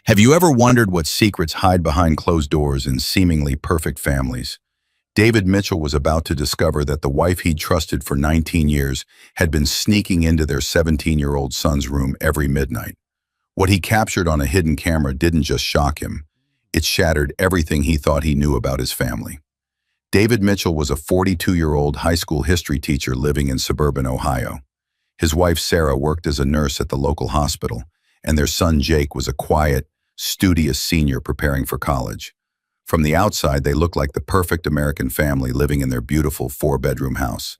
Have you ever wondered what secrets hide behind closed doors in seemingly perfect families? David Mitchell was about to discover that the wife he'd trusted for 19 years had been sneaking into their 17-year-old son's room every midnight. What he captured on a hidden camera didn't just shock him. It shattered everything he thought he knew about his family. David Mitchell was a 42-year-old high school history teacher living in suburban Ohio. His wife Sarah worked as a nurse at the local hospital, and their son Jake was a quiet, studious senior preparing for college. From the outside, they looked like the perfect American family living in their beautiful four-bedroom house.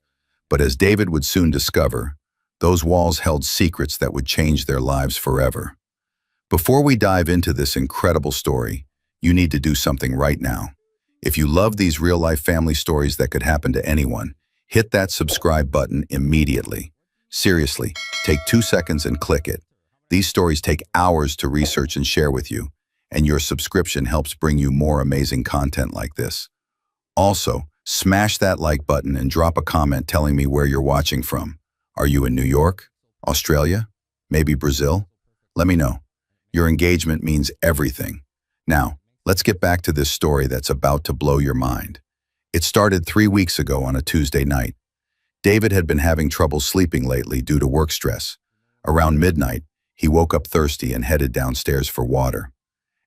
But as David would soon discover, those walls held secrets that would change their lives forever. Before we dive into this incredible story, you need to do something right now. If you love these real-life family stories that could happen to anyone, hit that subscribe button immediately. Seriously, take 2 seconds and click it. These stories take hours to research and share with you, and your subscription helps bring you more amazing content like this. Also, smash that like button and drop a comment telling me where you're watching from. Are you in New York, Australia, maybe Brazil? Let me know. Your engagement means everything. Now, let's get back to this story that's about to blow your mind. It started 3 weeks ago on a Tuesday night. David had been having trouble sleeping lately due to work stress. Around midnight, he woke up thirsty and headed downstairs for water.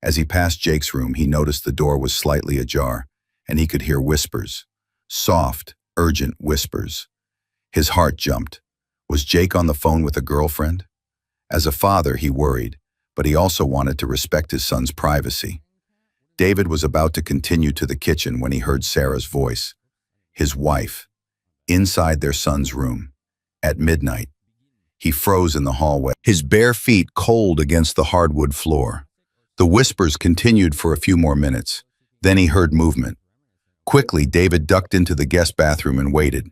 As he passed Jake's room, he noticed the door was slightly ajar, and he could hear whispers. Soft, urgent whispers. His heart jumped. Was Jake on the phone with a girlfriend? As a father, he worried, but he also wanted to respect his son's privacy. David was about to continue to the kitchen when he heard Sarah's voice. His wife, inside their son's room, at midnight. He froze in the hallway, his bare feet cold against the hardwood floor. The whispers continued for a few more minutes. Then he heard movement. Quickly, David ducked into the guest bathroom and waited.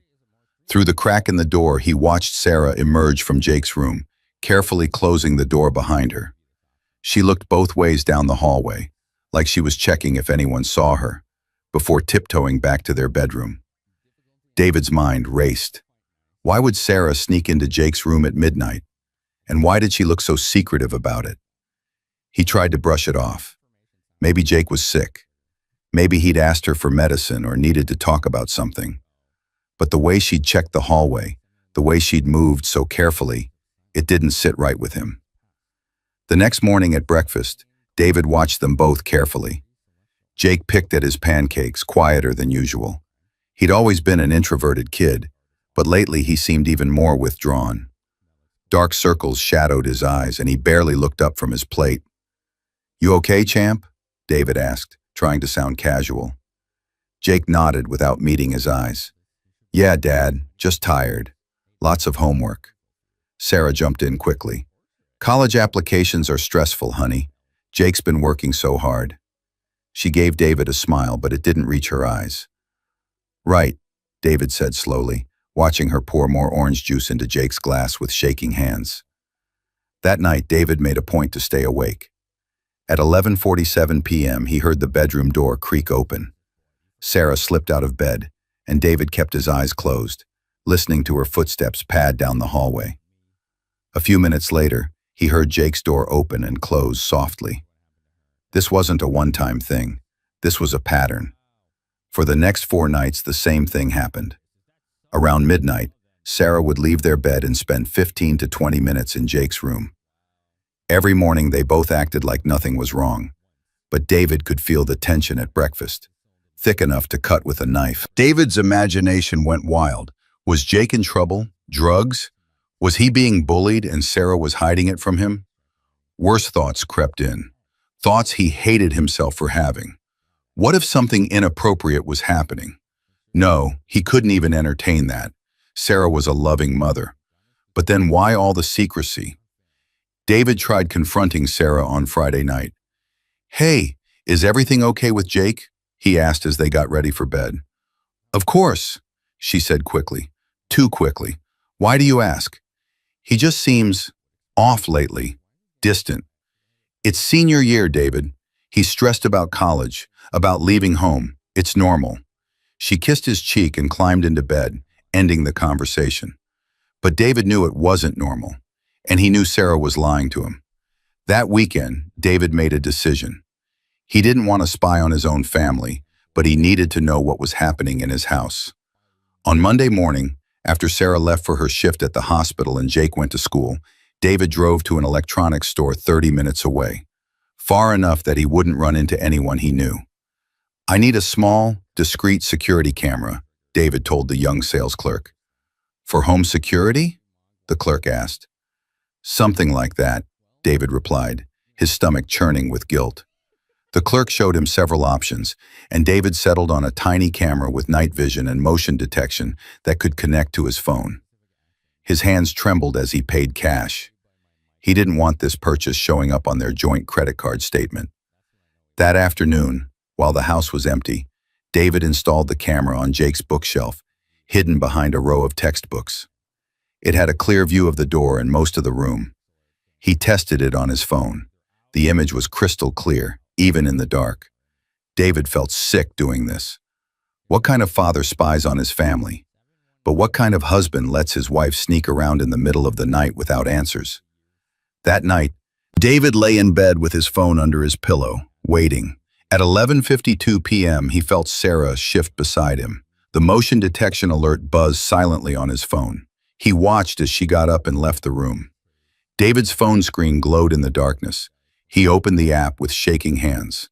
Through the crack in the door, he watched Sarah emerge from Jake's room, carefully closing the door behind her. She looked both ways down the hallway, like she was checking if anyone saw her, before tiptoeing back to their bedroom. David's mind raced. Why would Sarah sneak into Jake's room at midnight? And why did she look so secretive about it? He tried to brush it off. Maybe Jake was sick. Maybe he'd asked her for medicine or needed to talk about something. But the way she'd checked the hallway, the way she'd moved so carefully, it didn't sit right with him. The next morning at breakfast, David watched them both carefully. Jake picked at his pancakes, quieter than usual. He'd always been an introverted kid, but lately he seemed even more withdrawn. Dark circles shadowed his eyes, and he barely looked up from his plate. "You okay, champ?" David asked, trying to sound casual. Jake nodded without meeting his eyes. "Yeah, Dad, just tired. Lots of homework." Sarah jumped in quickly. "College applications are stressful, honey. Jake's been working so hard." She gave David a smile, but it didn't reach her eyes. "Right," David said slowly, watching her pour more orange juice into Jake's glass with shaking hands. That night, David made a point to stay awake. At 11:47 p.m., he heard the bedroom door creak open. Sarah slipped out of bed, and David kept his eyes closed, listening to her footsteps pad down the hallway. A few minutes later, he heard Jake's door open and close softly. This wasn't a one-time thing. This was a pattern. For the next 4 nights, the same thing happened. Around midnight, Sarah would leave their bed and spend 15 to 20 minutes in Jake's room. Every morning, they both acted like nothing was wrong, but David could feel the tension at breakfast, thick enough to cut with a knife. David's imagination went wild. Was Jake in trouble? Drugs? Was he being bullied and Sarah was hiding it from him? Worse thoughts crept in, thoughts he hated himself for having. What if something inappropriate was happening? No, he couldn't even entertain that. Sarah was a loving mother. But then why all the secrecy? David tried confronting Sarah on Friday night. "Hey, is everything okay with Jake?" he asked as they got ready for bed. "Of course," she said quickly. Too quickly. "Why do you ask?" "He just seems off lately, distant. It's senior year, David. He's stressed about college, about leaving home. It's normal." She kissed his cheek and climbed into bed, ending the conversation. But David knew it wasn't normal, and he knew Sarah was lying to him. That weekend, David made a decision. He didn't want to spy on his own family, but he needed to know what was happening in his house. On Monday morning, after Sarah left for her shift at the hospital and Jake went to school, David drove to an electronics store 30 minutes away, far enough that he wouldn't run into anyone he knew. "I need a small, discreet security camera," David told the young sales clerk. "For home security?" the clerk asked. "Something like that," David replied, his stomach churning with guilt. The clerk showed him several options, and David settled on a tiny camera with night vision and motion detection that could connect to his phone. His hands trembled as he paid cash. He didn't want this purchase showing up on their joint credit card statement. That afternoon, while the house was empty, David installed the camera on Jake's bookshelf, hidden behind a row of textbooks. It had a clear view of the door and most of the room. He tested it on his phone. The image was crystal clear, even in the dark. David felt sick doing this. What kind of father spies on his family? But what kind of husband lets his wife sneak around in the middle of the night without answers? That night, David lay in bed with his phone under his pillow, waiting. At 11:52 p.m., he felt Sarah shift beside him. The motion detection alert buzzed silently on his phone. He watched as she got up and left the room. David's phone screen glowed in the darkness. He opened the app with shaking hands.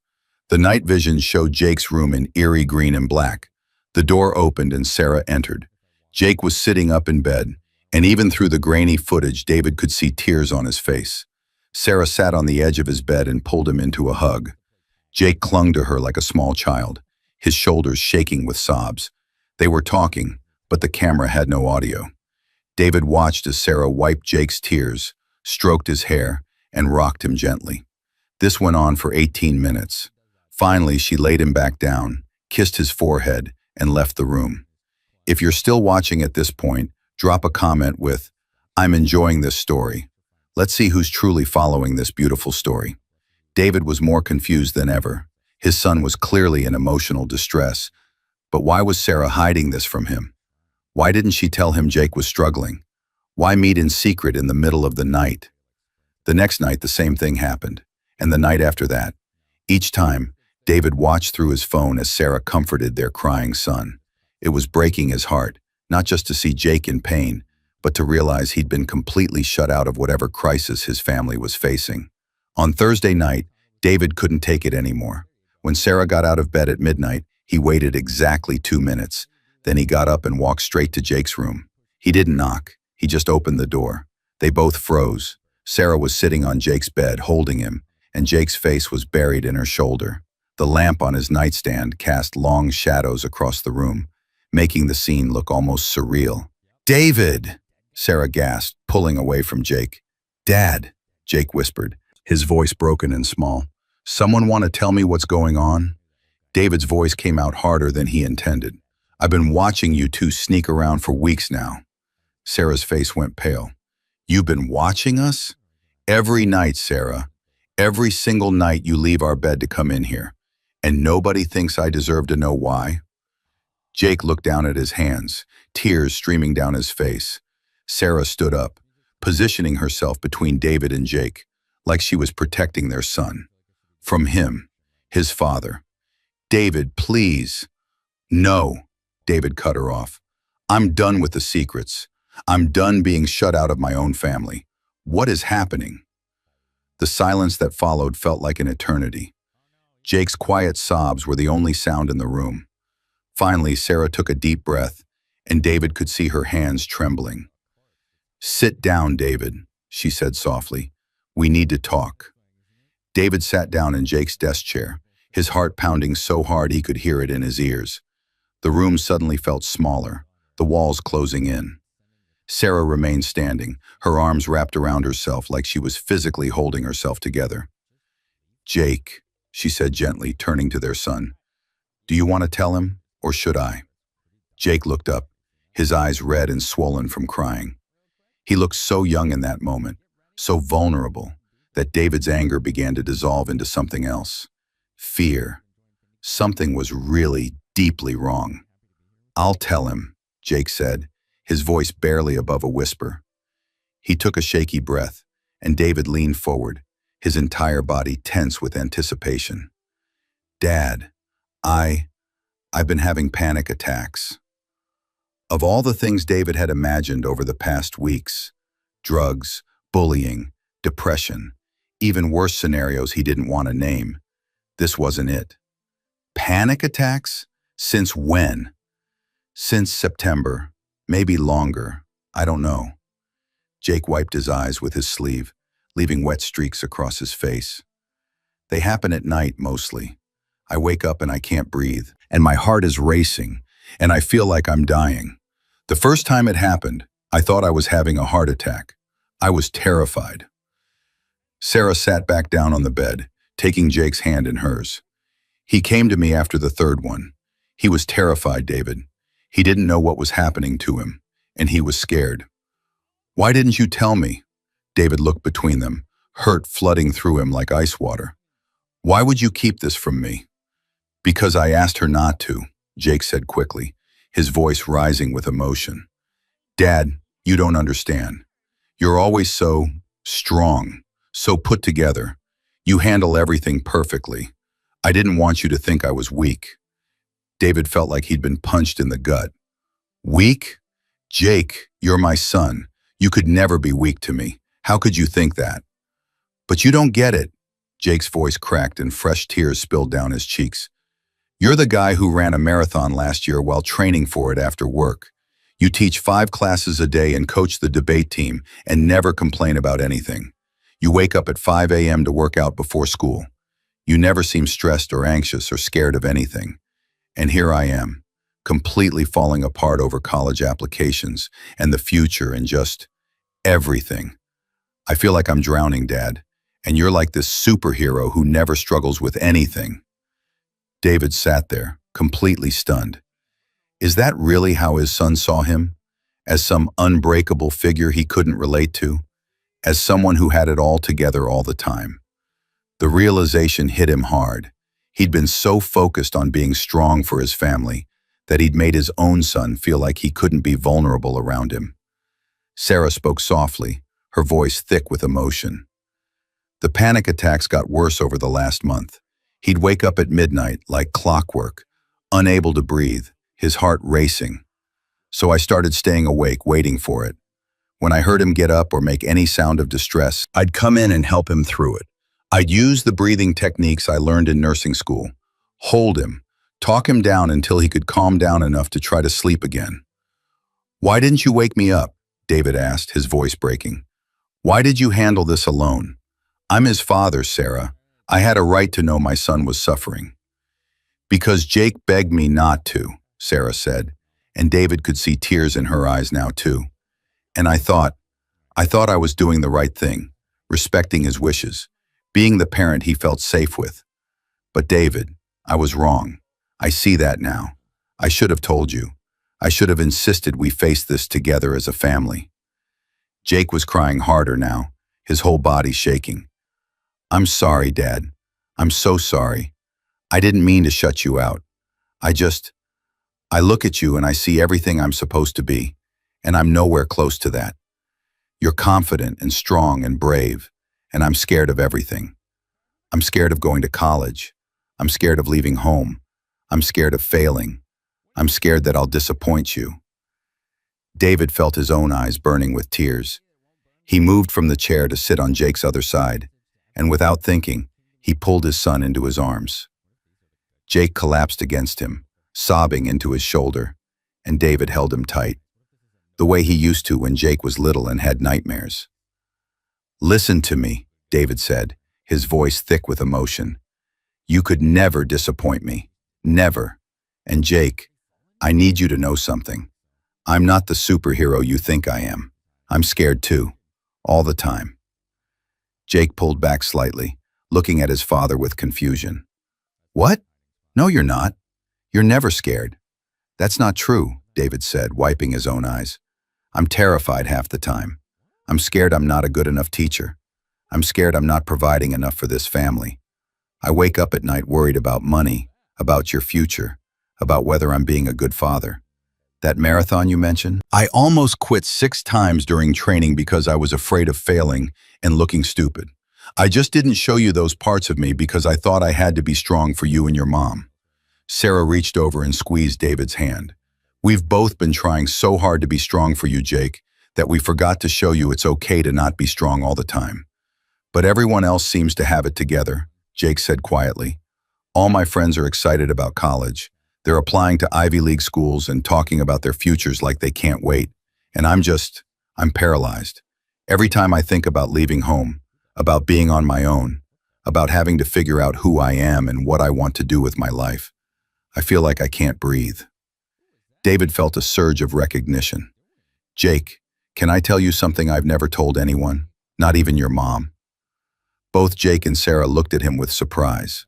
The night vision showed Jake's room in eerie green and black. The door opened and Sarah entered. Jake was sitting up in bed, and even through the grainy footage, David could see tears on his face. Sarah sat on the edge of his bed and pulled him into a hug. Jake clung to her like a small child, his shoulders shaking with sobs. They were talking, but the camera had no audio. David watched as Sarah wiped Jake's tears, stroked his hair, and rocked him gently. This went on for 18 minutes. Finally, she laid him back down, kissed his forehead, and left the room. If you're still watching at this point, drop a comment with, "I'm enjoying this story." Let's see who's truly following this beautiful story. David was more confused than ever. His son was clearly in emotional distress. But why was Sarah hiding this from him? Why didn't she tell him Jake was struggling? Why meet in secret in the middle of the night? The next night, the same thing happened, and the night after that. Each time, David watched through his phone as Sarah comforted their crying son. It was breaking his heart, not just to see Jake in pain, but to realize he'd been completely shut out of whatever crisis his family was facing. On Thursday night, David couldn't take it anymore. When Sarah got out of bed at midnight, he waited exactly 2 minutes. Then he got up and walked straight to Jake's room. He didn't knock, he just opened the door. They both froze. Sarah was sitting on Jake's bed, holding him, and Jake's face was buried in her shoulder. The lamp on his nightstand cast long shadows across the room, making the scene look almost surreal. "David!" Sarah gasped, pulling away from Jake. "Dad," Jake whispered, his voice broken and small. "Someone want to tell me what's going on?" David's voice came out harder than he intended. "I've been watching you two sneak around for weeks now." Sarah's face went pale. "You've been watching us?" "Every night, Sarah. Every single night you leave our bed to come in here. And nobody thinks I deserve to know why?" Jake looked down at his hands, tears streaming down his face. Sarah stood up, positioning herself between David and Jake, like she was protecting their son. From him, his father. "David, please." "No," David cut her off. "I'm done with the secrets. I'm done being shut out of my own family. What is happening?" The silence that followed felt like an eternity. Jake's quiet sobs were the only sound in the room. Finally, Sarah took a deep breath, and David could see her hands trembling. "Sit down, David," she said softly. "We need to talk." David sat down in Jake's desk chair, his heart pounding so hard he could hear it in his ears. The room suddenly felt smaller, the walls closing in. Sarah remained standing, her arms wrapped around herself like she was physically holding herself together. "Jake," she said gently, turning to their son. "Do you want to tell him, or should I?" Jake looked up, his eyes red and swollen from crying. He looked so young in that moment, so vulnerable, that David's anger began to dissolve into something else. Fear. Something was really deeply wrong. "I'll tell him," Jake said, his voice barely above a whisper. He took a shaky breath, and David leaned forward, his entire body tense with anticipation. Dad, I, I've been having panic attacks. Of all the things David had imagined over the past weeks, drugs, bullying, depression, even worse scenarios he didn't want to name, this wasn't it. Panic attacks? Since when? Since September, maybe longer, I don't know. Jake wiped his eyes with his sleeve, leaving wet streaks across his face. They happen at night mostly. I wake up and I can't breathe, and my heart is racing, and I feel like I'm dying. The first time it happened, I thought I was having a heart attack. I was terrified. Sarah sat back down on the bed, taking Jake's hand in hers. He came to me after the third one. He was terrified, David. He didn't know what was happening to him, and he was scared. Why didn't you tell me? David looked between them, hurt flooding through him like ice water. Why would you keep this from me? Because I asked her not to, Jake said quickly, his voice rising with emotion. Dad, you don't understand. You're always so strong, so put together. You handle everything perfectly. I didn't want you to think I was weak. David felt like he'd been punched in the gut. Weak? Jake, you're my son. You could never be weak to me. How could you think that? But you don't get it. Jake's voice cracked and fresh tears spilled down his cheeks. You're the guy who ran a marathon last year while training for it after work. You teach 5 classes a day and coach the debate team and never complain about anything. You wake up at 5 a.m. to work out before school. You never seem stressed or anxious or scared of anything. And here I am, completely falling apart over college applications and the future and just everything. I feel like I'm drowning, Dad, and you're like this superhero who never struggles with anything. David sat there, completely stunned. Is that really how his son saw him? As some unbreakable figure he couldn't relate to? As someone who had it all together all the time? The realization hit him hard. He'd been so focused on being strong for his family that he'd made his own son feel like he couldn't be vulnerable around him. Sarah spoke softly, her voice thick with emotion. The panic attacks got worse over the last month. He'd wake up at midnight like clockwork, unable to breathe, his heart racing. So I started staying awake, waiting for it. When I heard him get up or make any sound of distress, I'd come in and help him through it. I'd use the breathing techniques I learned in nursing school. Hold him, talk him down until he could calm down enough to try to sleep again. Why didn't you wake me up? David asked, his voice breaking. Why did you handle this alone? I'm his father, Sarah. I had a right to know my son was suffering. Because Jake begged me not to, Sarah said, and David could see tears in her eyes now too. And I thought I was doing the right thing, respecting his wishes, being the parent he felt safe with. But David, I was wrong. I see that now. I should have told you. I should have insisted we face this together as a family. Jake was crying harder now, his whole body shaking. I'm sorry, Dad. I'm so sorry. I didn't mean to shut you out. I look at you and I see everything I'm supposed to be, and I'm nowhere close to that. You're confident and strong and brave, and I'm scared of everything. I'm scared of going to college. I'm scared of leaving home. I'm scared of failing. I'm scared that I'll disappoint you. David felt his own eyes burning with tears. He moved from the chair to sit on Jake's other side, and without thinking, he pulled his son into his arms. Jake collapsed against him, sobbing into his shoulder, and David held him tight, the way he used to when Jake was little and had nightmares. Listen to me, David said, his voice thick with emotion. You could never disappoint me. Never. And Jake, I need you to know something. I'm not the superhero you think I am. I'm scared too, all the time. Jake pulled back slightly, looking at his father with confusion. What? No, you're not. You're never scared. That's not true, David said, wiping his own eyes. I'm terrified half the time. I'm scared I'm not a good enough teacher. I'm scared I'm not providing enough for this family. I wake up at night worried about money, about your future, about whether I'm being a good father. That marathon you mentioned? I almost quit 6 times during training because I was afraid of failing and looking stupid. I just didn't show you those parts of me because I thought I had to be strong for you and your mom. Sarah reached over and squeezed David's hand. We've both been trying so hard to be strong for you, Jake, that we forgot to show you it's okay to not be strong all the time. But everyone else seems to have it together, Jake said quietly. All my friends are excited about college. They're applying to Ivy League schools and talking about their futures like they can't wait. And I'm paralyzed. Every time I think about leaving home, about being on my own, about having to figure out who I am and what I want to do with my life, I feel like I can't breathe. David felt a surge of recognition. Jake, can I tell you something I've never told anyone? Not even your mom. Both Jake and Sarah looked at him with surprise.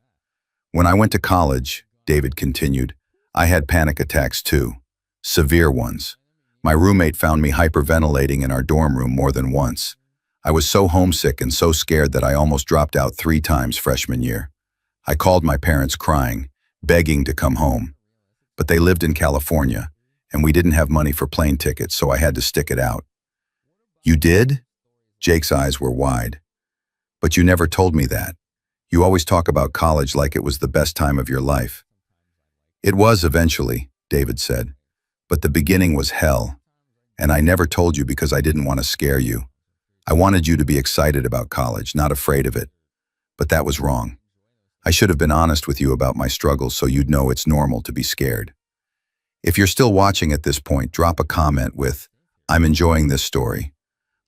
When I went to college, David continued, I had panic attacks too. Severe ones. My roommate found me hyperventilating in our dorm room more than once. I was so homesick and so scared that I almost dropped out 3 times freshman year. I called my parents crying, begging to come home. But they lived in California, and we didn't have money for plane tickets, so I had to stick it out. You did? Jake's eyes were wide. But you never told me that. You always talk about college like it was the best time of your life. It was eventually, David said. But the beginning was hell. And I never told you because I didn't want to scare you. I wanted you to be excited about college, not afraid of it. But that was wrong. I should have been honest with you about my struggles so you'd know it's normal to be scared. If you're still watching at this point, drop a comment with, I'm enjoying this story.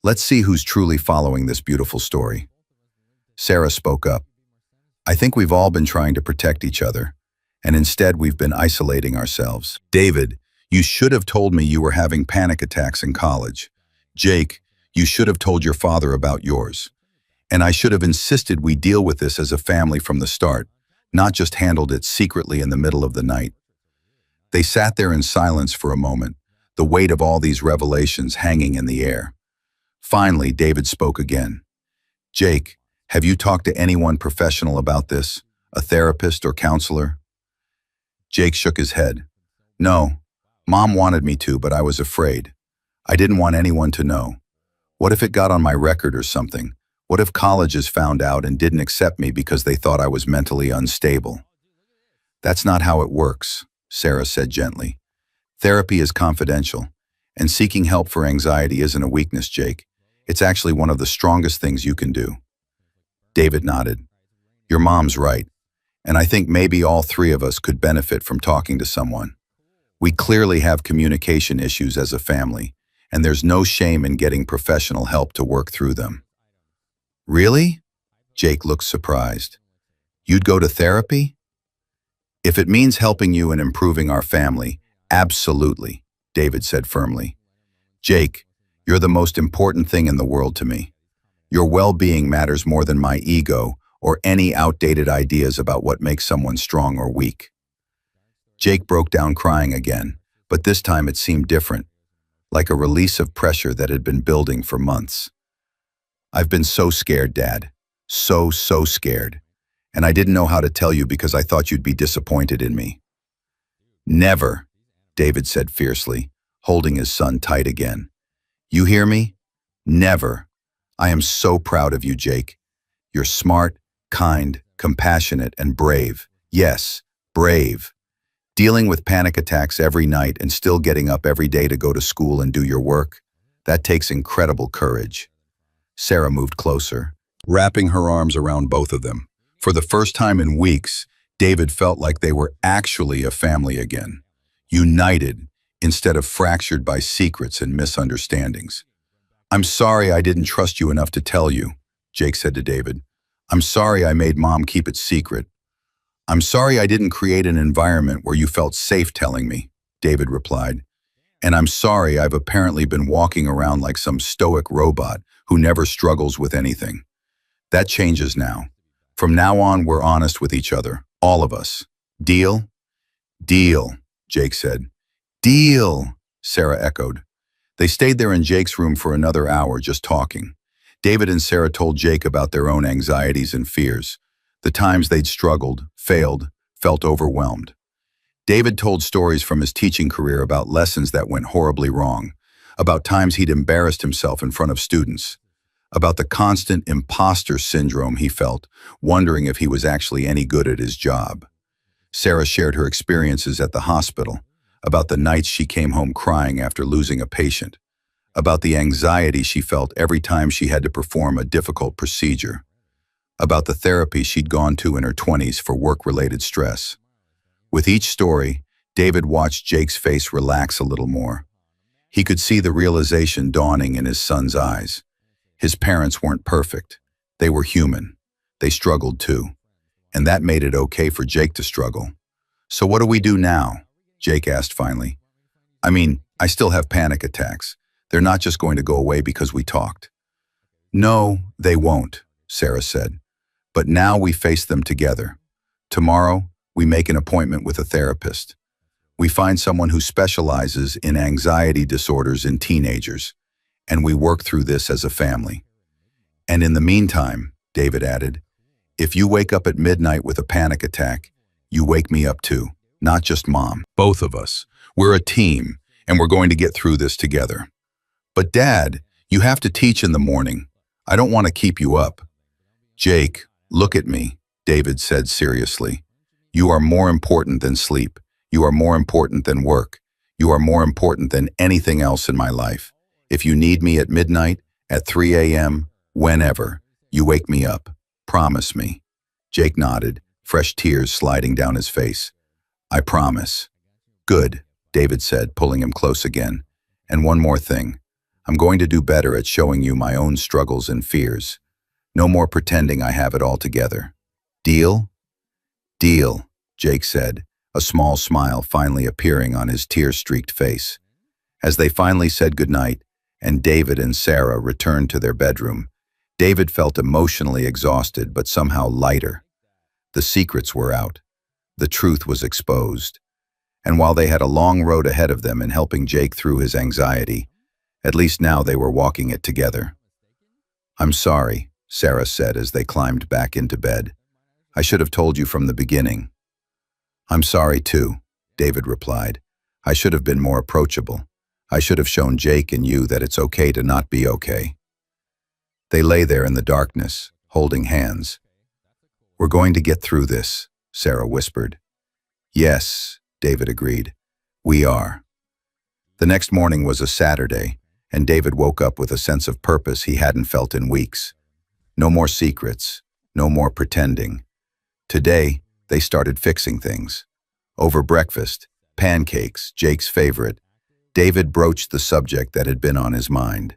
Let's see who's truly following this beautiful story. Sarah spoke up. I think we've all been trying to protect each other, and instead we've been isolating ourselves. David, you should have told me you were having panic attacks in college. Jake, you should have told your father about yours. And I should have insisted we deal with this as a family from the start, not just handled it secretly in the middle of the night. They sat there in silence for a moment, the weight of all these revelations hanging in the air. Finally, David spoke again. Jake, have you talked to anyone professional about this? A therapist or counselor? Jake shook his head. No, Mom wanted me to, but I was afraid. I didn't want anyone to know. What if it got on my record or something? What if colleges found out and didn't accept me because they thought I was mentally unstable? That's not how it works, Sarah said gently. Therapy is confidential, and seeking help for anxiety isn't a weakness, Jake. It's actually one of the strongest things you can do. David nodded. Your mom's right, and I think maybe all 3 of us could benefit from talking to someone. We clearly have communication issues as a family, and there's no shame in getting professional help to work through them. Really? Jake looked surprised. You'd go to therapy? If it means helping you and improving our family, absolutely, David said firmly. Jake, you're the most important thing in the world to me. Your well-being matters more than my ego or any outdated ideas about what makes someone strong or weak. Jake broke down crying again, but this time it seemed different, like a release of pressure that had been building for months. I've been so scared, Dad. So scared. And I didn't know how to tell you because I thought you'd be disappointed in me. Never, David said fiercely, holding his son tight again. You hear me? Never. I am so proud of you, Jake. You're smart, kind, compassionate, and brave. Yes, brave. Dealing with panic attacks every night and still getting up every day to go to school and do your work, that takes incredible courage. Sarah moved closer, wrapping her arms around both of them. For the first time in weeks, David felt like they were actually a family again, united instead of fractured by secrets and misunderstandings. I'm sorry I didn't trust you enough to tell you, Jake said to David. I'm sorry I made Mom keep it secret. I'm sorry I didn't create an environment where you felt safe telling me, David replied. And I'm sorry I've apparently been walking around like some stoic robot who never struggles with anything. That changes now. From now on, we're honest with each other, all of us. Deal? Deal, Jake said. Deal, Sarah echoed. They stayed there in Jake's room for another hour just talking. David and Sarah told Jake about their own anxieties and fears, the times they'd struggled, failed, felt overwhelmed. David told stories from his teaching career about lessons that went horribly wrong, about times he'd embarrassed himself in front of students, about the constant imposter syndrome he felt, wondering if he was actually any good at his job. Sarah shared her experiences at the hospital, about the nights she came home crying after losing a patient, about the anxiety she felt every time she had to perform a difficult procedure, about the therapy she'd gone to in her 20s for work-related stress. With each story, David watched Jake's face relax a little more. He could see the realization dawning in his son's eyes. His parents weren't perfect. They were human. They struggled too. And that made it okay for Jake to struggle. "So what do we do now?" Jake asked finally. I still have panic attacks. They're not just going to go away because we talked." "No, they won't," Sarah said. "But now we face them together. Tomorrow, we make an appointment with a therapist. We find someone who specializes in anxiety disorders in teenagers, and we work through this as a family. And in the meantime," David added, "if you wake up at midnight with a panic attack, you wake me up too, not just Mom. Both of us. We're a team, and we're going to get through this together." "But Dad, you have to teach in the morning. I don't want to keep you up." "Jake, look at me," David said seriously. "You are more important than sleep. You are more important than work. You are more important than anything else in my life. If you need me at midnight, at 3 a.m., whenever, you wake me up. Promise me." Jake nodded, fresh tears sliding down his face. "I promise." "Good," David said, pulling him close again. "And one more thing. I'm going to do better at showing you my own struggles and fears. No more pretending I have it all together. Deal?" "Deal," Jake said, a small smile finally appearing on his tear-streaked face. As they finally said goodnight, and David and Sarah returned to their bedroom, David felt emotionally exhausted but somehow lighter. The secrets were out. The truth was exposed. And while they had a long road ahead of them in helping Jake through his anxiety, at least now they were walking it together. "I'm sorry," Sarah said as they climbed back into bed. "I should have told you from the beginning." "I'm sorry too," David replied. "I should have been more approachable. I should have shown Jake and you that it's okay to not be okay." They lay there in the darkness, holding hands. "We're going to get through this," Sarah whispered. "Yes," David agreed. "We are." The next morning was a Saturday, and David woke up with a sense of purpose he hadn't felt in weeks. No more secrets, no more pretending. Today, they started fixing things. Over breakfast, pancakes, Jake's favorite, David broached the subject that had been on his mind.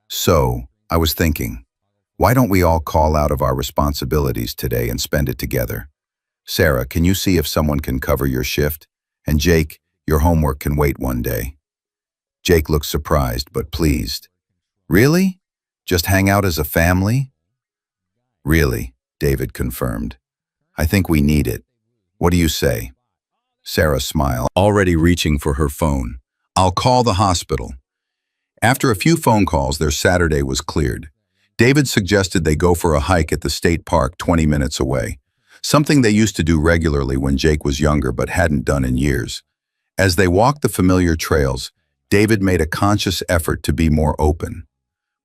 "So, I was thinking, why don't we all call out of our responsibilities today and spend it together? Sarah, can you see if someone can cover your shift? And Jake, your homework can wait one day." Jake looked surprised but pleased. "Really? Just hang out as a family?" "Really," David confirmed. "I think we need it. What do you say?" Sarah smiled, already reaching for her phone. "I'll call the hospital." After a few phone calls, their Saturday was cleared. David suggested they go for a hike at the state park 20 minutes away, something they used to do regularly when Jake was younger but hadn't done in years. As they walked the familiar trails, David made a conscious effort to be more open.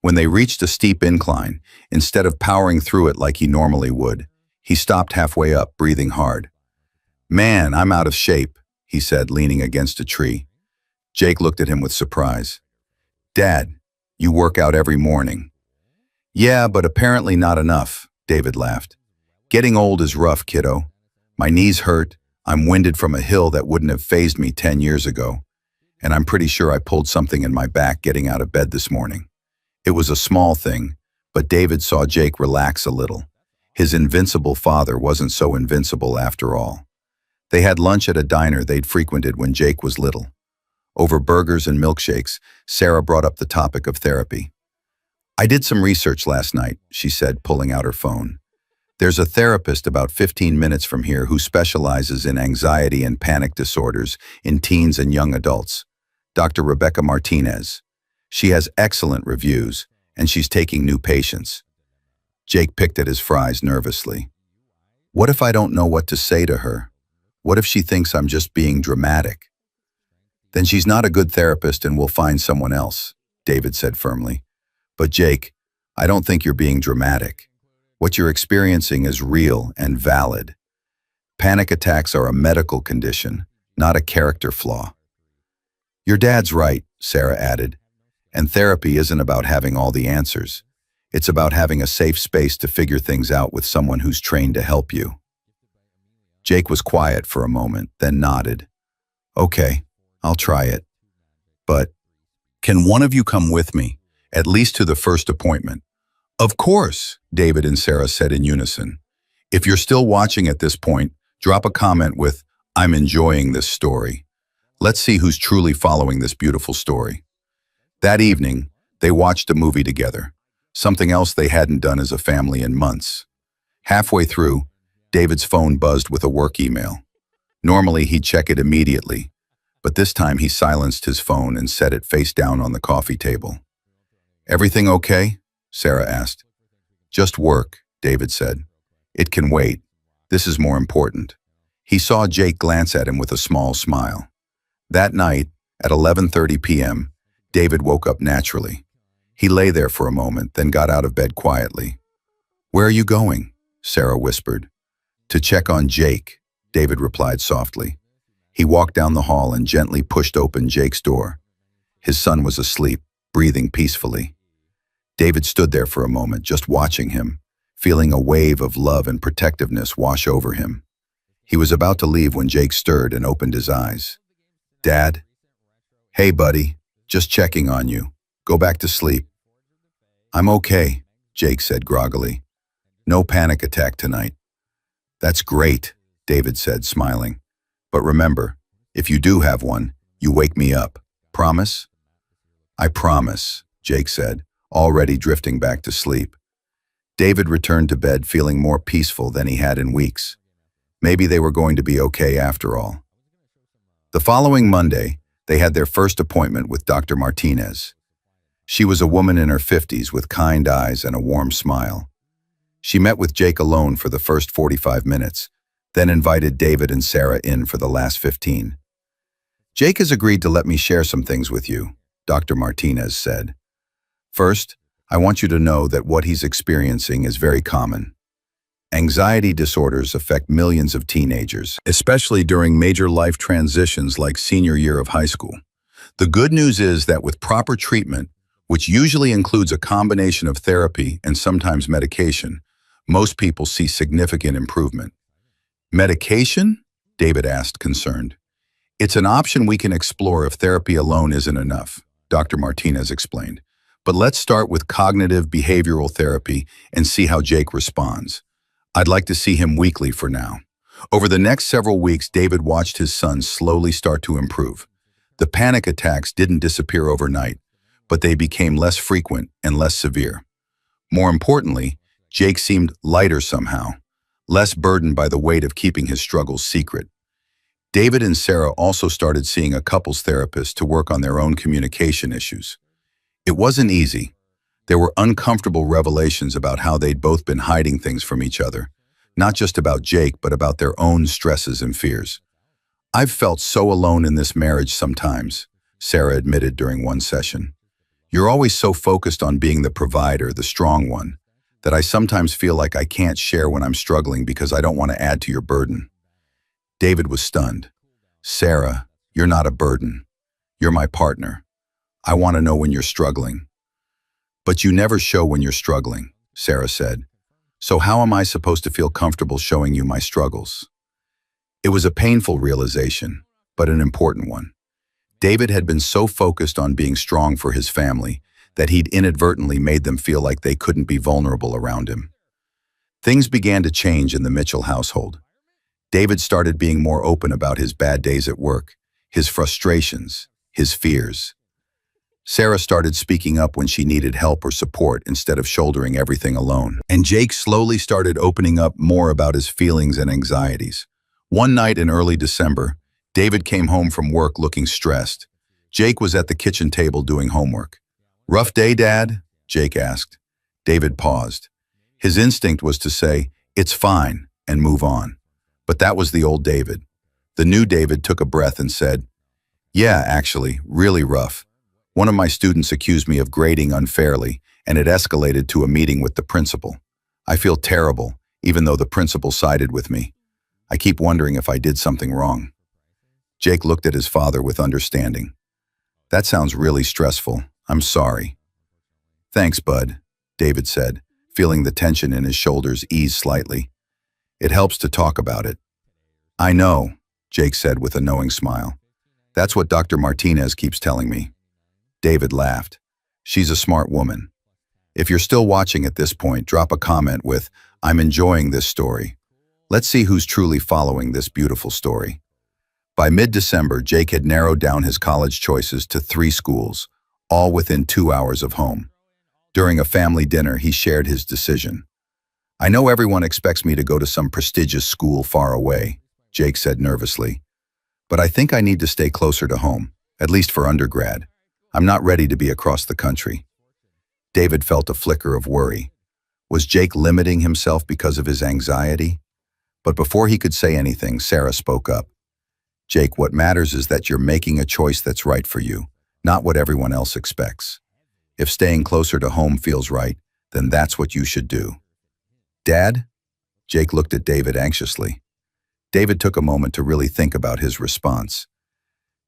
When they reached a steep incline, instead of powering through it like he normally would, he stopped halfway up, breathing hard. "Man, I'm out of shape," he said, leaning against a tree. Jake looked at him with surprise. "Dad, you work out every morning." "Yeah, but apparently not enough," David laughed. "Getting old is rough, kiddo. My knees hurt, I'm winded from a hill that wouldn't have fazed me 10 years ago, and I'm pretty sure I pulled something in my back getting out of bed this morning." It was a small thing, but David saw Jake relax a little. His invincible father wasn't so invincible after all. They had lunch at a diner they'd frequented when Jake was little. Over burgers and milkshakes, Sarah brought up the topic of therapy. "I did some research last night," she said, pulling out her phone. "There's a therapist about 15 minutes from here who specializes in anxiety and panic disorders in teens and young adults. Dr. Rebecca Martinez. She has excellent reviews, and she's taking new patients." Jake picked at his fries nervously. "What if I don't know what to say to her? What if she thinks I'm just being dramatic?" "Then she's not a good therapist and we'll find someone else," David said firmly. "But Jake, I don't think you're being dramatic. What you're experiencing is real and valid. Panic attacks are a medical condition, not a character flaw. Your dad's right, Sarah added, and therapy isn't about having all the answers. It's about having a safe space to figure things out with someone who's trained to help you. Jake was quiet for a moment, then nodded. Okay, I'll try it. But can one of you come with me, at least to the first appointment? Of course, David and Sarah said in unison. If you're still watching at this point, drop a comment with, I'm enjoying this story. Let's see who's truly following this beautiful story. That evening, they watched a movie together, something else they hadn't done as a family in months. Halfway through, David's phone buzzed with a work email. Normally, he'd check it immediately, but this time he silenced his phone and set it face down on the coffee table. Everything okay? Sarah asked. Just work, David said. It can wait. This is more important. He saw Jake glance at him with a small smile. That night, at 11:30 p.m., David woke up naturally. He lay there for a moment, then got out of bed quietly. Where are you going? Sarah whispered. To check on Jake, David replied softly. He walked down the hall and gently pushed open Jake's door. His son was asleep, breathing peacefully. David stood there for a moment, just watching him, feeling a wave of love and protectiveness wash over him. He was about to leave when Jake stirred and opened his eyes. Dad? Hey, buddy, just checking on you. Go back to sleep. I'm okay, Jake said groggily. No panic attack tonight. That's great, David said, smiling. But remember, if you do have one, you wake me up. Promise? I promise, Jake said, already drifting back to sleep. David returned to bed feeling more peaceful than he had in weeks. Maybe they were going to be okay after all. The following Monday, they had their first appointment with Dr. Martinez. She was a woman in her 50s with kind eyes and a warm smile. She met with Jake alone for the first 45 minutes, then invited David and Sarah in for the last 15. Jake has agreed to let me share some things with you, Dr. Martinez said. First, I want you to know that what he's experiencing is very common. Anxiety disorders affect millions of teenagers, especially during major life transitions like senior year of high school. The good news is that with proper treatment, which usually includes a combination of therapy and sometimes medication, most people see significant improvement. Medication? David asked, concerned. It's an option we can explore if therapy alone isn't enough, Dr. Martinez explained. But let's start with cognitive behavioral therapy and see how Jake responds. I'd like to see him weekly for now. Over the next several weeks, David watched his son slowly start to improve. The panic attacks didn't disappear overnight, but they became less frequent and less severe. More importantly, Jake seemed lighter somehow, less burdened by the weight of keeping his struggles secret. David and Sarah also started seeing a couples therapist to work on their own communication issues. It wasn't easy. There were uncomfortable revelations about how they'd both been hiding things from each other, not just about Jake, but about their own stresses and fears. I've felt so alone in this marriage sometimes, Sarah admitted during one session. You're always so focused on being the provider, the strong one, that I sometimes feel like I can't share when I'm struggling because I don't want to add to your burden. David was stunned. Sarah, you're not a burden. You're my partner. I want to know when you're struggling. But you never show when you're struggling, Sarah said. So how am I supposed to feel comfortable showing you my struggles? It was a painful realization, but an important one. David had been so focused on being strong for his family that he'd inadvertently made them feel like they couldn't be vulnerable around him. Things began to change in the Mitchell household. David started being more open about his bad days at work, his frustrations, his fears. Sarah started speaking up when she needed help or support instead of shouldering everything alone. And Jake slowly started opening up more about his feelings and anxieties. One night in early December, David came home from work looking stressed. Jake was at the kitchen table doing homework. Rough day, Dad? Jake asked. David paused. His instinct was to say, it's fine, and move on. But that was the old David. The new David took a breath and said, yeah, actually, really rough. One of my students accused me of grading unfairly, and it escalated to a meeting with the principal. I feel terrible, even though the principal sided with me. I keep wondering if I did something wrong. Jake looked at his father with understanding. That sounds really stressful. I'm sorry. Thanks, bud, David said, feeling the tension in his shoulders ease slightly. It helps to talk about it. I know, Jake said with a knowing smile. That's what Dr. Martinez keeps telling me. David laughed. She's a smart woman. If you're still watching at this point, drop a comment with, I'm enjoying this story. Let's see who's truly following this beautiful story. By mid-December, Jake had narrowed down his college choices to 3 schools, all within 2 hours of home. During a family dinner, he shared his decision. I know everyone expects me to go to some prestigious school far away, Jake said nervously. But I think I need to stay closer to home, at least for undergrad. I'm not ready to be across the country. David felt a flicker of worry. Was Jake limiting himself because of his anxiety? But before he could say anything, Sarah spoke up. Jake, what matters is that you're making a choice that's right for you, not what everyone else expects. If staying closer to home feels right, then that's what you should do. Dad? Jake looked at David anxiously. David took a moment to really think about his response.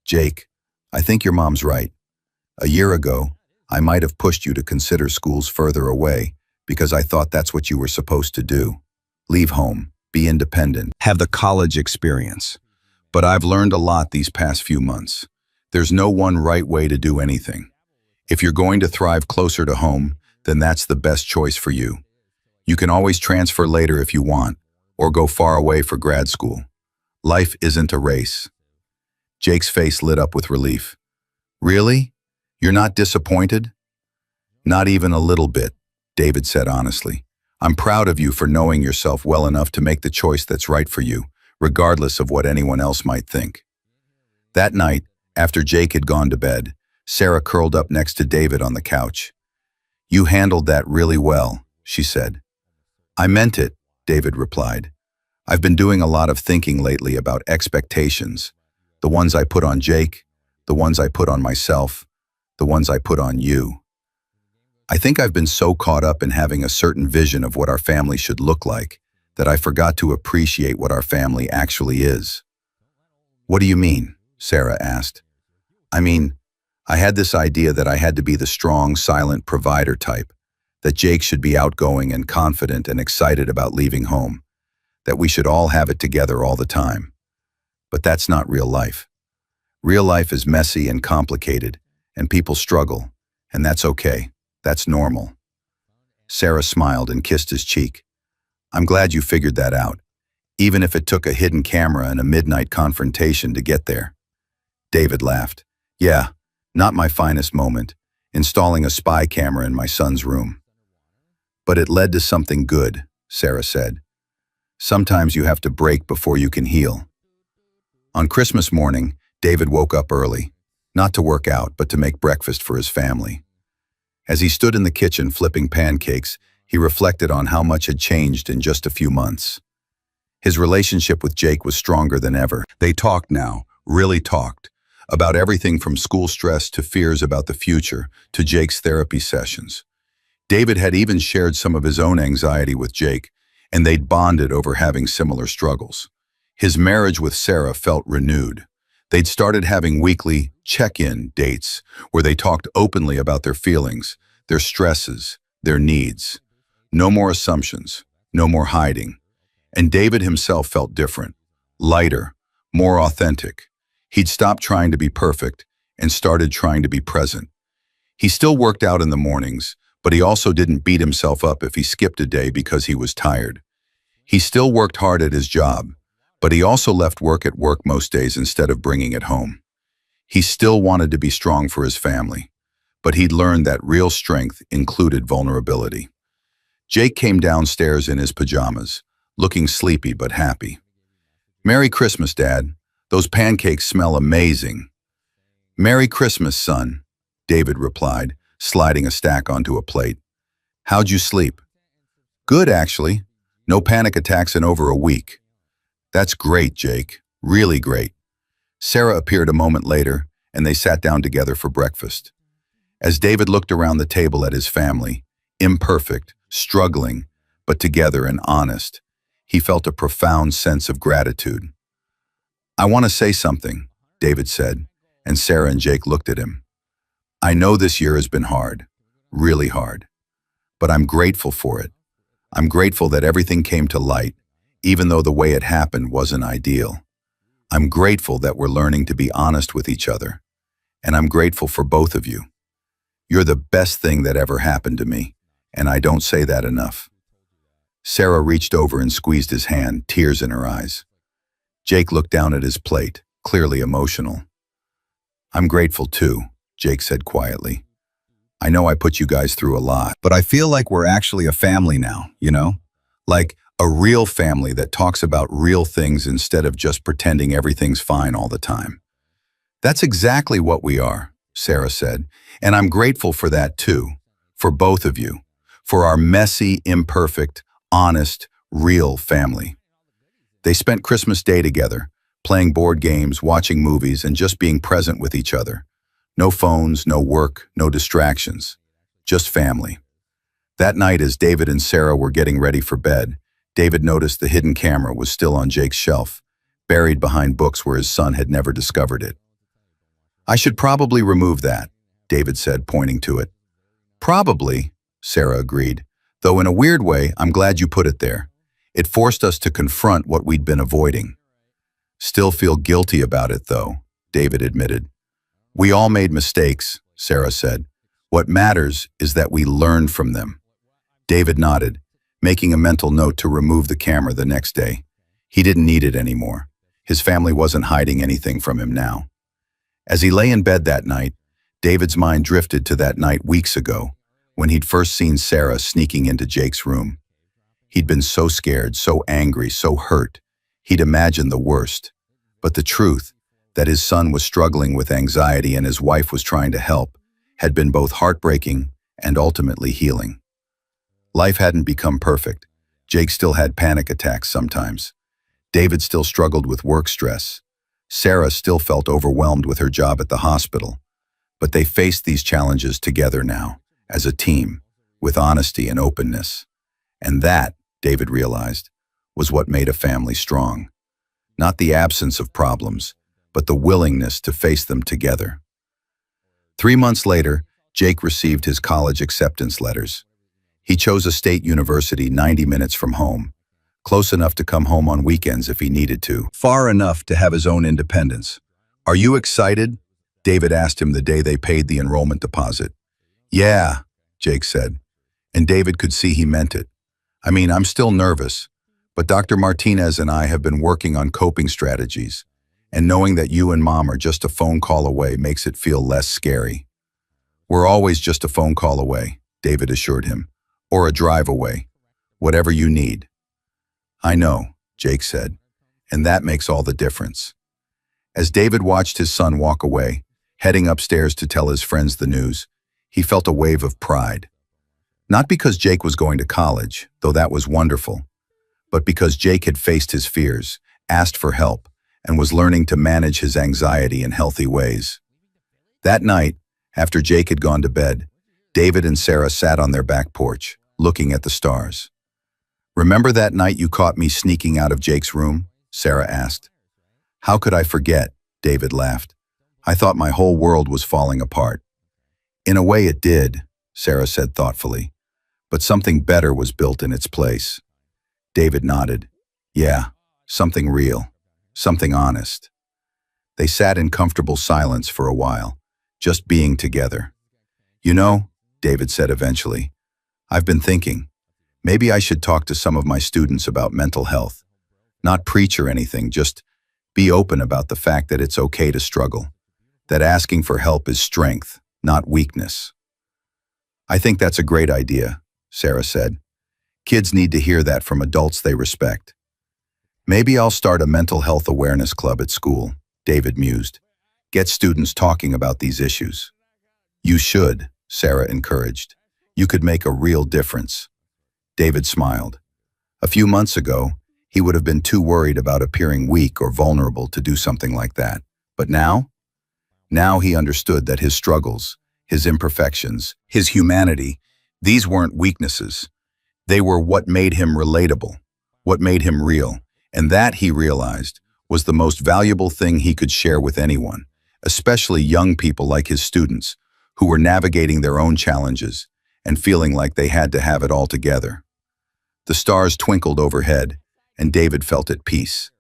Jake, I think your mom's right. A year ago, I might have pushed you to consider schools further away because I thought that's what you were supposed to do. Leave home, be independent, have the college experience. But I've learned a lot these past few months. There's no one right way to do anything. If you're going to thrive closer to home, then that's the best choice for you. You can always transfer later if you want, or go far away for grad school. Life isn't a race. Jake's face lit up with relief. Really? You're not disappointed? Not even a little bit, David said honestly. I'm proud of you for knowing yourself well enough to make the choice that's right for you, regardless of what anyone else might think. That night, after Jake had gone to bed, Sarah curled up next to David on the couch. You handled that really well, she said. I meant it, David replied. I've been doing a lot of thinking lately about expectations. The ones I put on Jake, the ones I put on myself, the ones I put on you. I think I've been so caught up in having a certain vision of what our family should look like that I forgot to appreciate what our family actually is. What do you mean? Sarah asked. I mean, I had this idea that I had to be the strong, silent provider type, that Jake should be outgoing and confident and excited about leaving home, that we should all have it together all the time. But that's not real life. Real life is messy and complicated, and people struggle, and that's okay. That's normal. Sarah smiled and kissed his cheek. I'm glad you figured that out, even if it took a hidden camera and a midnight confrontation to get there. David laughed. Yeah, not my finest moment, installing a spy camera in my son's room. But it led to something good, Sarah said. Sometimes you have to break before you can heal. On Christmas morning, David woke up early, not to work out, but to make breakfast for his family. As he stood in the kitchen flipping pancakes, he reflected on how much had changed in just a few months. His relationship with Jake was stronger than ever. They talked now, really talked, about everything from school stress to fears about the future to Jake's therapy sessions. David had even shared some of his own anxiety with Jake, and they'd bonded over having similar struggles. His marriage with Sarah felt renewed. They'd started having weekly check-in dates where they talked openly about their feelings, their stresses, their needs. No more assumptions, no more hiding. And David himself felt different, lighter, more authentic. He'd stopped trying to be perfect and started trying to be present. He still worked out in the mornings, but he also didn't beat himself up if he skipped a day because he was tired. He still worked hard at his job, but he also left work at work most days instead of bringing it home. He still wanted to be strong for his family, but he'd learned that real strength included vulnerability. Jake came downstairs in his pajamas, looking sleepy but happy. Merry Christmas, Dad. Those pancakes smell amazing. Merry Christmas, son, David replied, sliding a stack onto a plate. How'd you sleep? Good, actually. No panic attacks in over a week. That's great, Jake. Really great. Sarah appeared a moment later, and they sat down together for breakfast. As David looked around the table at his family, Imperfect, struggling, but together and honest. He felt a profound sense of gratitude. "I want to say something," David said, and Sarah and Jake looked at him. "I know this year has been hard, really hard, but I'm grateful for it. I'm grateful that everything came to light, even though the way it happened wasn't ideal. I'm grateful that we're learning to be honest with each other, and I'm grateful for both of you. You're the best thing that ever happened to me, and I don't say that enough." Sarah reached over and squeezed his hand, tears in her eyes. Jake looked down at his plate, clearly emotional. "I'm grateful too," Jake said quietly. "I know I put you guys through a lot, but I feel like we're actually a family now, you know? Like a real family that talks about real things instead of just pretending everything's fine all the time." "That's exactly what we are," Sarah said, "and I'm grateful for that too, for both of you, for our messy, imperfect, honest, real family." They spent Christmas Day together, playing board games, watching movies, and just being present with each other. No phones, no work, no distractions. Just family. That night, as David and Sarah were getting ready for bed, David noticed the hidden camera was still on Jake's shelf, buried behind books where his son had never discovered it. "I should probably remove that," David said, pointing to it. "Probably," Sarah agreed, "though in a weird way, I'm glad you put it there. It forced us to confront what we'd been avoiding." "Still feel guilty about it, though," David admitted. "We all made mistakes," Sarah said. "What matters is that we learned from them." David nodded, making a mental note to remove the camera the next day. He didn't need it anymore. His family wasn't hiding anything from him now. As he lay in bed that night, David's mind drifted to that night weeks ago, when he'd first seen Sarah sneaking into Jake's room. He'd been so scared, so angry, so hurt. He'd imagined the worst. But the truth, that his son was struggling with anxiety and his wife was trying to help, had been both heartbreaking and ultimately healing. Life hadn't become perfect. Jake still had panic attacks sometimes. David still struggled with work stress. Sarah still felt overwhelmed with her job at the hospital. But they faced these challenges together now, as a team, with honesty and openness. And that, David realized, was what made a family strong. Not the absence of problems, but the willingness to face them together. 3 months later, Jake received his college acceptance letters. He chose a state university 90 minutes from home, close enough to come home on weekends if he needed to, far enough to have his own independence. "Are you excited?" David asked him the day they paid the enrollment deposit. "Yeah," Jake said, and David could see he meant it. "I mean, I'm still nervous, but Dr. Martinez and I have been working on coping strategies, and knowing that you and Mom are just a phone call away makes it feel less scary." "We're always just a phone call away," David assured him, "or a drive away, whatever you need." "I know," Jake said, "and that makes all the difference." As David watched his son walk away, heading upstairs to tell his friends the news, he felt a wave of pride. Not because Jake was going to college, though that was wonderful, but because Jake had faced his fears, asked for help, and was learning to manage his anxiety in healthy ways. That night, after Jake had gone to bed, David and Sarah sat on their back porch, looking at the stars. "Remember that night you caught me sneaking out of Jake's room?" Sarah asked. "How could I forget?" David laughed. "I thought my whole world was falling apart." "In a way it did," Sarah said thoughtfully, "but something better was built in its place." David nodded. "Yeah, something real, something honest." They sat in comfortable silence for a while, just being together. "You know," David said eventually, "I've been thinking, maybe I should talk to some of my students about mental health. Not preach or anything, just be open about the fact that it's okay to struggle, that asking for help is strength, not weakness." "I think that's a great idea," Sarah said. "Kids need to hear that from adults they respect." "Maybe I'll start a mental health awareness club at school," David mused. "Get students talking about these issues." "You should," Sarah encouraged. "You could make a real difference." David smiled. A few months ago, he would have been too worried about appearing weak or vulnerable to do something like that. But now? Now he understood that his struggles, his imperfections, his humanity These weren't weaknesses. They were what made him relatable, what made him real. And that, he realized, was the most valuable thing he could share with anyone, especially young people like his students, who were navigating their own challenges and feeling like they had to have it all together. The stars twinkled overhead, and David felt at peace.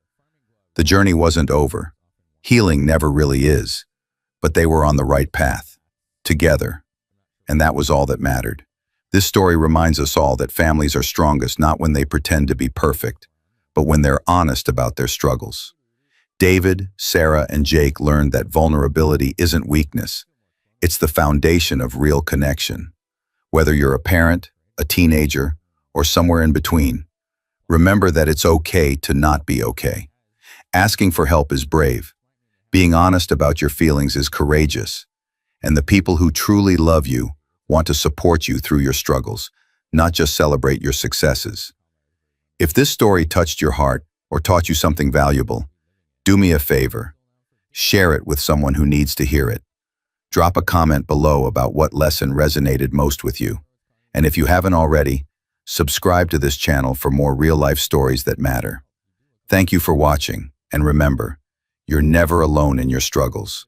The journey wasn't over. Healing never really is. But they were on the right path, together. And that was all that mattered. This story reminds us all that families are strongest not when they pretend to be perfect, but when they're honest about their struggles. David, Sarah, and Jake learned that vulnerability isn't weakness. It's the foundation of real connection. Whether you're a parent, a teenager, or somewhere in between, remember that it's okay to not be okay. Asking for help is brave. Being honest about your feelings is courageous. And the people who truly love you want to support you through your struggles, not just celebrate your successes. If this story touched your heart or taught you something valuable, do me a favor. Share it with someone who needs to hear it. Drop a comment below about what lesson resonated most with you. And if you haven't already, subscribe to this channel for more real-life stories that matter. Thank you for watching, and remember, you're never alone in your struggles.